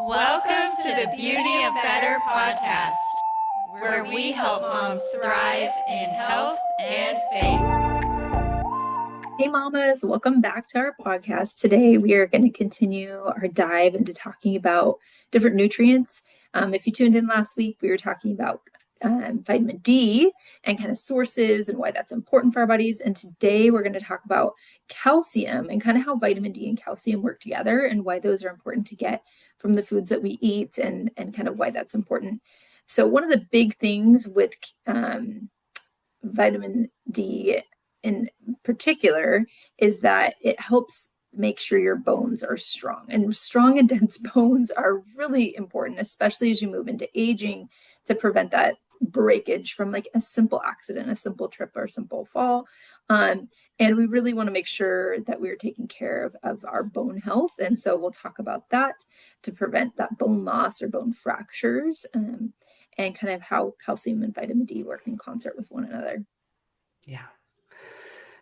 Welcome to the Beauty of Better podcast, where we help moms thrive in health and faith. Hey mamas, welcome back to our podcast. Today we are going to continue our dive into talking about different nutrients. If you tuned in last week, we were talking about vitamin D and kind of sources and why that's important for our bodies. And today we're going to talk about calcium and kind of how vitamin D and calcium work together and why those are important to get from the foods that we eat and kind of why that's important. So one of the big things with vitamin D in particular is that it helps make sure your bones are strong. And strong and dense bones are really important, especially as you move into aging, to prevent that breakage from like a simple accident, a simple trip or a simple fall. And we really want to make sure that we're taking care of our bone health. And so we'll talk about that to prevent that bone loss or bone fractures, and kind of how calcium and vitamin D work in concert with one another. Yeah.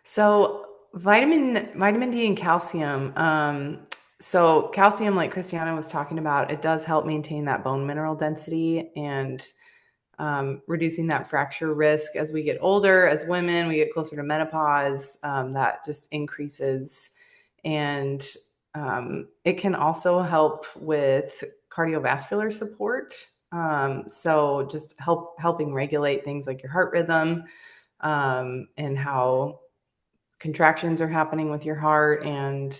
So vitamin D and calcium. So calcium, like Christiana was talking about, it does help maintain that bone mineral density and reducing that fracture risk as we get older. As women, we get closer to menopause, that just increases. And it can also help with cardiovascular support. So just helping regulate things like your heart rhythm, and how contractions are happening with your heart, and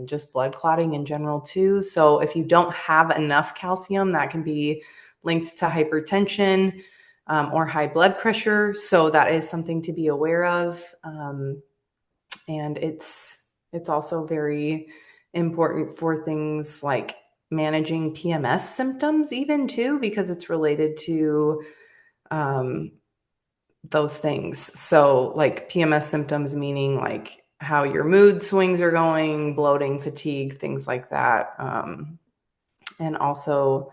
just blood clotting in general too. So if you don't have enough calcium, that can be linked to hypertension or high blood pressure. So that is something to be aware of. And it's also very important for things like managing PMS symptoms even too, because it's related to those things. So like PMS symptoms, meaning like how your mood swings are going, bloating, fatigue, things like that. And also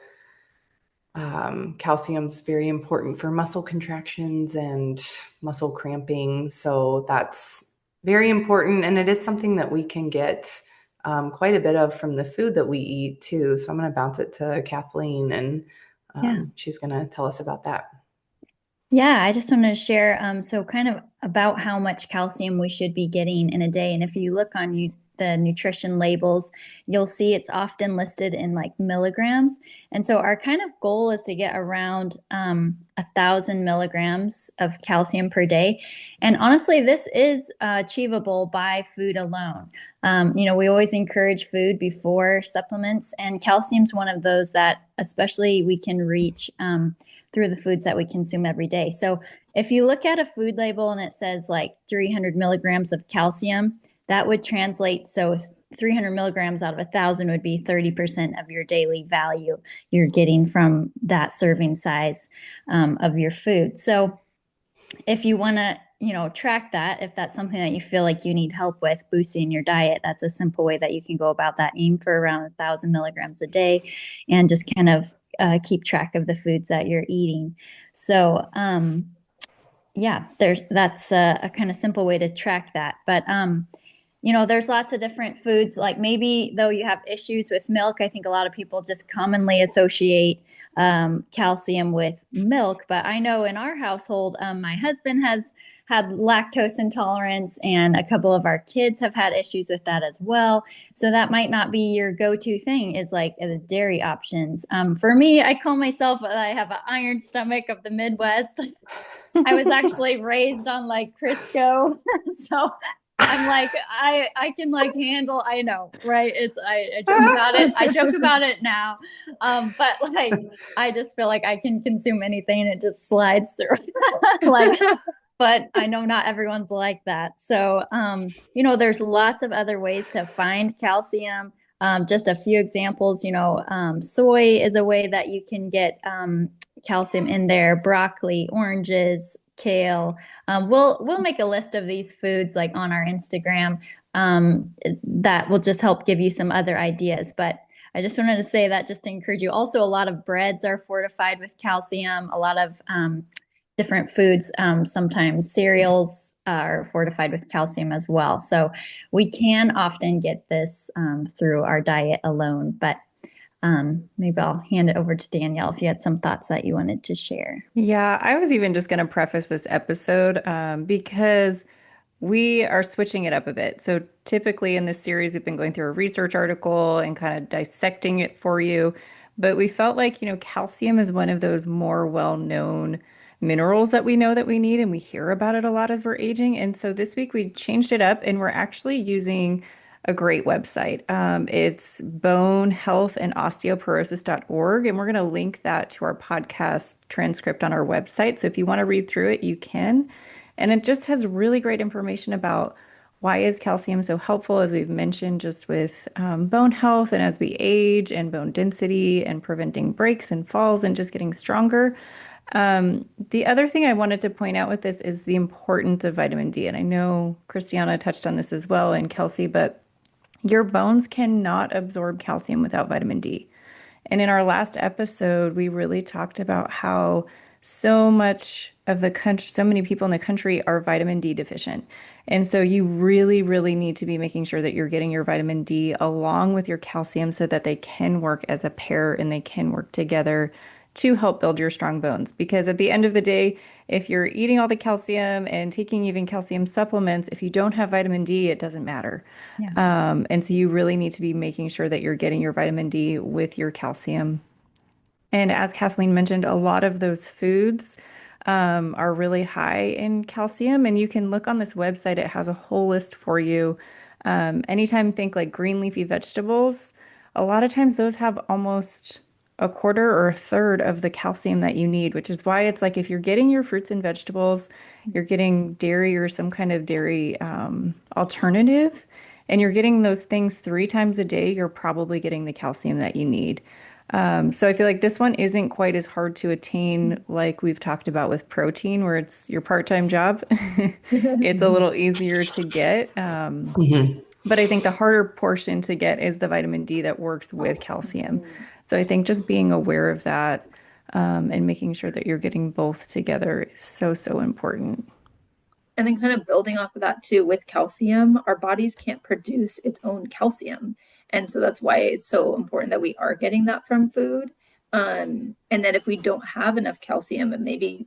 calcium's very important for muscle contractions and muscle cramping. So that's very important. And it is something that we can get quite a bit of from the food that we eat too. So I'm going to bounce it to Kathleen, and she's going to tell us about that. Yeah, I just wanted to share so kind of about how much calcium we should be getting in a day. And if you look on the nutrition labels, you'll see it's often listed in like milligrams. And so our kind of goal is to get around 1,000 milligrams of calcium per day. And honestly, this is achievable by food alone. We always encourage food before supplements, and calcium's one of those that especially we can reach through the foods that we consume every day. So if you look at a food label and it says like 300 milligrams of calcium, that would translate. So 300 milligrams out of 1,000 would be 30% of your daily value you're getting from that serving size of your food. So if you want to, track that, if that's something that you feel like you need help with boosting your diet, that's a simple way that you can go about that. Aim for around 1,000 milligrams a day and just kind of keep track of the foods that you're eating. So, that's a kind of simple way to track that. But, there's lots of different foods, like maybe though you have issues with milk, I think a lot of people just commonly associate calcium with milk. But I know in our household, my husband has had lactose intolerance, and a couple of our kids have had issues with that as well. So that might not be your go-to thing, is like the dairy options. For me, I call myself, I have an iron stomach of the Midwest. I was actually raised on like Crisco. So I'm like, I can like handle, I know, right? I joke about it. I joke about it now. But like, I just feel like I can consume anything and it just slides through. But I know not everyone's like that. So, there's lots of other ways to find calcium. Just a few examples, soy is a way that you can get calcium in there, broccoli, oranges, kale. We'll make a list of these foods like on our Instagram that will just help give you some other ideas. But I just wanted to say that just to encourage you. Also, a lot of breads are fortified with calcium. A lot of different foods, sometimes cereals are fortified with calcium as well. So we can often get this through our diet alone. But maybe I'll hand it over to Danielle if you had some thoughts that you wanted to share. Yeah, I was even just going to preface this episode because we are switching it up a bit. So typically in this series, we've been going through a research article and kind of dissecting it for you. But we felt like, calcium is one of those more well-known minerals that we know that we need, and we hear about it a lot as we're aging. And so this week we changed it up and we're actually using a great website. It's bonehealthandosteoporosis.org, and we're going to link that to our podcast transcript on our website. So if you want to read through it, you can. And it just has really great information about why is calcium so helpful, as we've mentioned, just with bone health and as we age and bone density and preventing breaks and falls and just getting stronger. The other thing I wanted to point out with this is the importance of vitamin D. And I know Christiana touched on this as well, and Kelsey, but your bones cannot absorb calcium without vitamin D. And in our last episode, we really talked about how so much of the country, so many people in the country are vitamin D deficient. And so you really, really need to be making sure that you're getting your vitamin D along with your calcium so that they can work as a pair and they can work together to help build your strong bones. Because at the end of the day, if you're eating all the calcium and taking even calcium supplements, if you don't have vitamin D, it doesn't matter. Yeah. And so you really need to be making sure that you're getting your vitamin D with your calcium. And as Kathleen mentioned, a lot of those foods are really high in calcium. And you can look on this website, it has a whole list for you. Anytime think like green leafy vegetables, a lot of times those have almost a quarter or a third of the calcium that you need, which is why it's like if you're getting your fruits and vegetables, you're getting dairy or some kind of dairy alternative, and you're getting those things 3 times a day, you're probably getting the calcium that you need. So I feel like this one isn't quite as hard to attain like we've talked about with protein, where it's your part-time job. It's a little easier to get. But I think the harder portion to get is the vitamin D that works with calcium. So I think just being aware of that and making sure that you're getting both together is so, so important. And then kind of building off of that too, with calcium, our bodies can't produce its own calcium. And so that's why it's so important that we are getting that from food. And then if we don't have enough calcium, and maybe,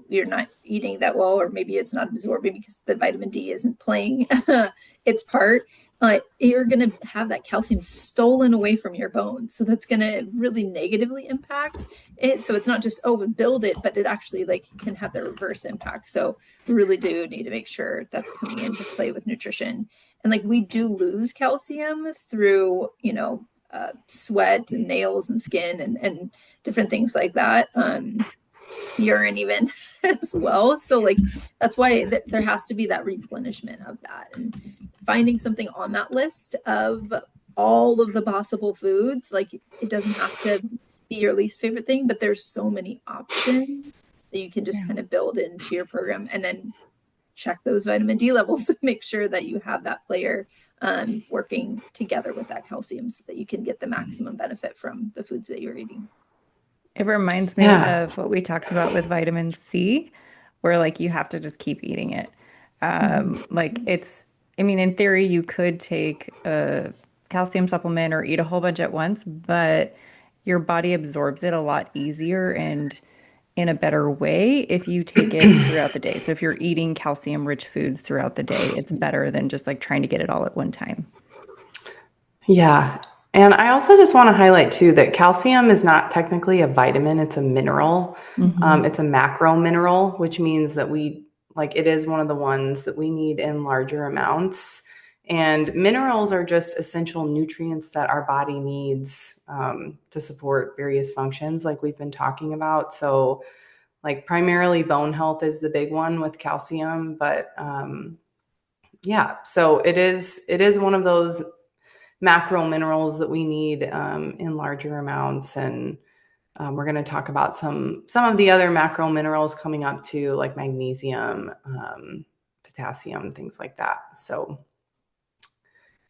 you're not eating that well, or maybe it's not absorbing because the vitamin D isn't playing its part, you're going to have that calcium stolen away from your bones. So that's going to really negatively impact it. So it's not just, build it, but it actually can have the reverse impact. So we really do need to make sure that's coming into play with nutrition. And we do lose calcium through, sweat and nails and skin and different things like that. Urine even as well. So that's why there has to be that replenishment of that, and finding something on that list of all of the possible foods. It doesn't have to be your least favorite thing, but there's so many options that you can just kind of build into your program, and then check those vitamin D levels to make sure that you have that player working together with that calcium so that you can get the maximum benefit from the foods that you're eating. It reminds me of what we talked about with vitamin C, where you have to just keep eating it. In theory, you could take a calcium supplement or eat a whole bunch at once, but your body absorbs it a lot easier and in a better way if you take it throughout the day. So if you're eating calcium rich foods throughout the day, it's better than just trying to get it all at one time. Yeah. And I also just want to highlight too that calcium is not technically a vitamin, it's a mineral. It's a macro mineral, which means that it is one of the ones that we need in larger amounts. And minerals are just essential nutrients that our body needs to support various functions like we've been talking about. So primarily bone health is the big one with calcium, but so it is one of those macro minerals that we need in larger amounts. And we're going to talk about some of the other macro minerals coming up too, like magnesium, potassium, things like that. So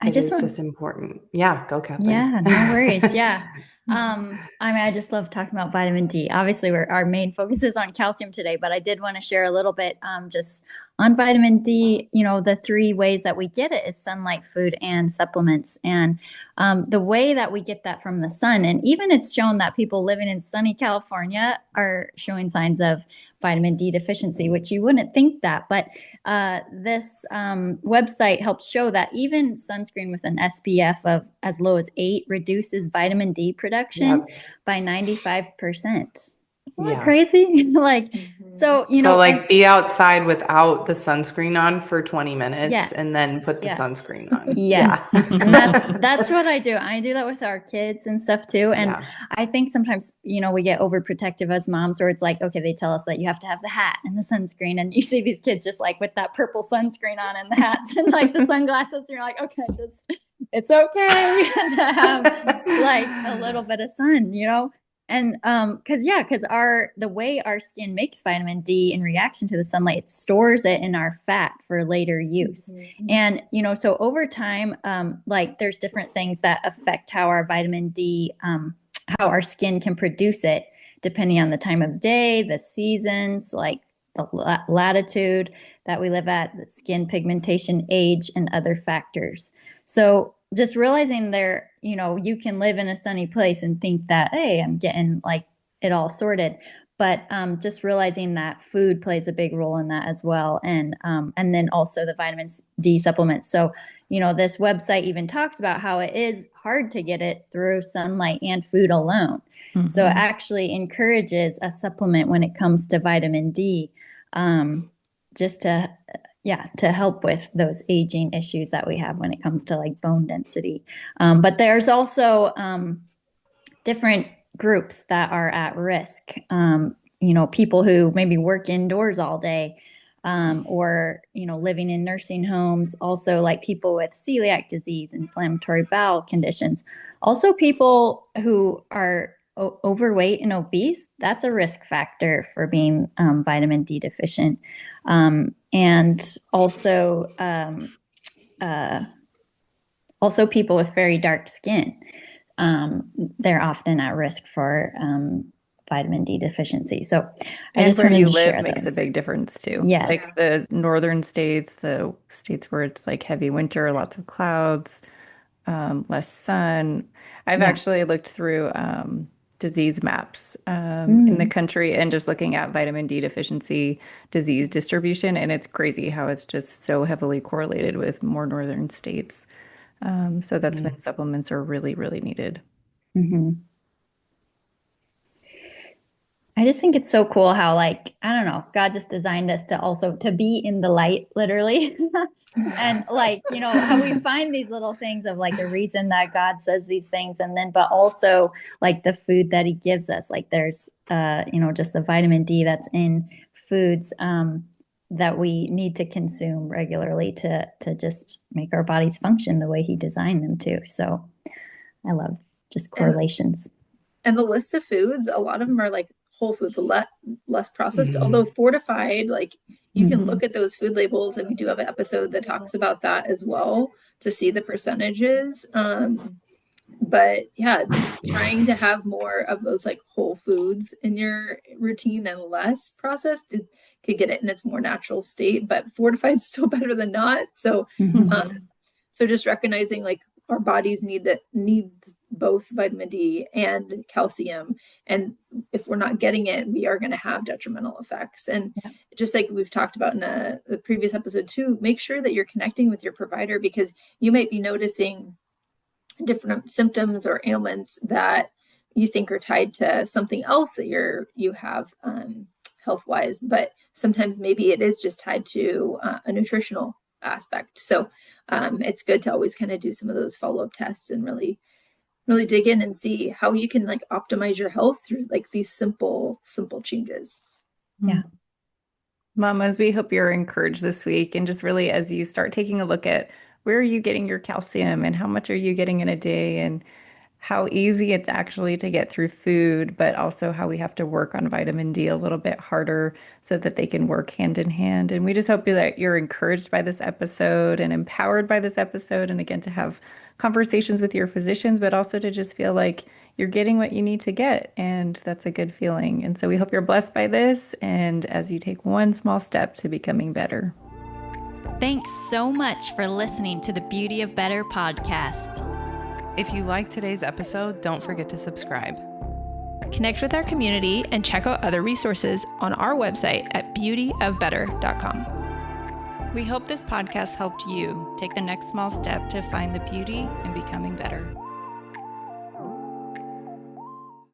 it is just important. Yeah, go Kathleen. Yeah, no worries. Yeah. I just love talking about vitamin D. Obviously, our main focus is on calcium today, but I did want to share a little bit just on vitamin D, the three ways that we get it is sunlight, food, and supplements. And the way that we get that from the sun, and even it's shown that people living in sunny California are showing signs of vitamin D deficiency, which you wouldn't think that. But this website helps show that even sunscreen with an SPF of as low as 8 reduces vitamin D production by 95%. Isn't that crazy? So, so like be outside without the sunscreen on for 20 minutes and then put the sunscreen on. Yes. And that's what I do. I do that with our kids and stuff too. And I think sometimes, we get overprotective as moms, or it's like, okay, they tell us that you have to have the hat and the sunscreen. And you see these kids just like with that purple sunscreen on and the hats and like the sunglasses. And you're like, okay, it's okay to have like a little bit of sun, And because the way our skin makes vitamin D in reaction to the sunlight, it stores it in our fat for later use. And so over time, there's different things that affect how our vitamin D, how our skin can produce it, depending on the time of day, the seasons, like the latitude that we live at, the skin pigmentation, age, and other factors. So just realizing there, you can live in a sunny place and think that, hey, I'm getting like it all sorted. But just realizing that food plays a big role in that as well. And then also the vitamin D supplements. So, this website even talks about how it is hard to get it through sunlight and food alone. Mm-hmm. So it actually encourages a supplement when it comes to vitamin D, just to help with those aging issues that we have when it comes to like bone density. But there's also different groups that are at risk. People who maybe work indoors all day, or, living in nursing homes, also like people with celiac disease, inflammatory bowel conditions, also people who are overweight and obese. That's a risk factor for being vitamin D deficient. And also people with very dark skin, they're often at risk for vitamin D deficiency. So I just wanted to share makes those. a big difference too. Yes. Like the northern states, the states where it's like heavy winter, lots of clouds, less sun. I've actually looked through disease maps in the country and just looking at vitamin D deficiency disease distribution. And it's crazy how it's just so heavily correlated with more northern states. So that's when supplements are really, really needed. Mm-hmm. I just think it's so cool how, like, I don't know, God just designed us to be in the light, literally. And like, how we find these little things of like the reason that God says these things. And then, but also like the food that he gives us, like there's, just the vitamin D that's in foods, that we need to consume regularly to just make our bodies function the way he designed them to. So I love just correlations. And the list of foods, a lot of them are like whole foods, less processed, although fortified, like you can look at those food labels, and we do have an episode that talks about that as well to see the percentages. But yeah, trying to have more of those like whole foods in your routine and less processed could get it in its more natural state, but fortified is still better than not. So so just recognizing like our bodies need both vitamin D and calcium, and if we're not getting it, we are going to have detrimental effects. And just like we've talked about in the previous episode too, make sure that you're connecting with your provider, because you might be noticing different symptoms or ailments that you think are tied to something else that you have health wise, but sometimes maybe it is just tied to a nutritional aspect. So it's good to always kind of do some of those follow-up tests and really dig in and see how you can like optimize your health through like these simple changes. Yeah. Mamas, we hope you're encouraged this week, and just really as you start taking a look at where are you getting your calcium and how much are you getting in a day, and how easy it's actually to get through food, but also how we have to work on vitamin D a little bit harder so that they can work hand in hand. And we just hope that you're encouraged by this episode and empowered by this episode. And again, to have conversations with your physicians, but also to just feel like you're getting what you need to get. And that's a good feeling. And so we hope you're blessed by this, and as you take one small step to becoming better. Thanks so much for listening to the Beauty of Better podcast. If you liked today's episode, don't forget to subscribe. Connect with our community and check out other resources on our website at beautyofbetter.com. We hope this podcast helped you take the next small step to find the beauty in becoming better.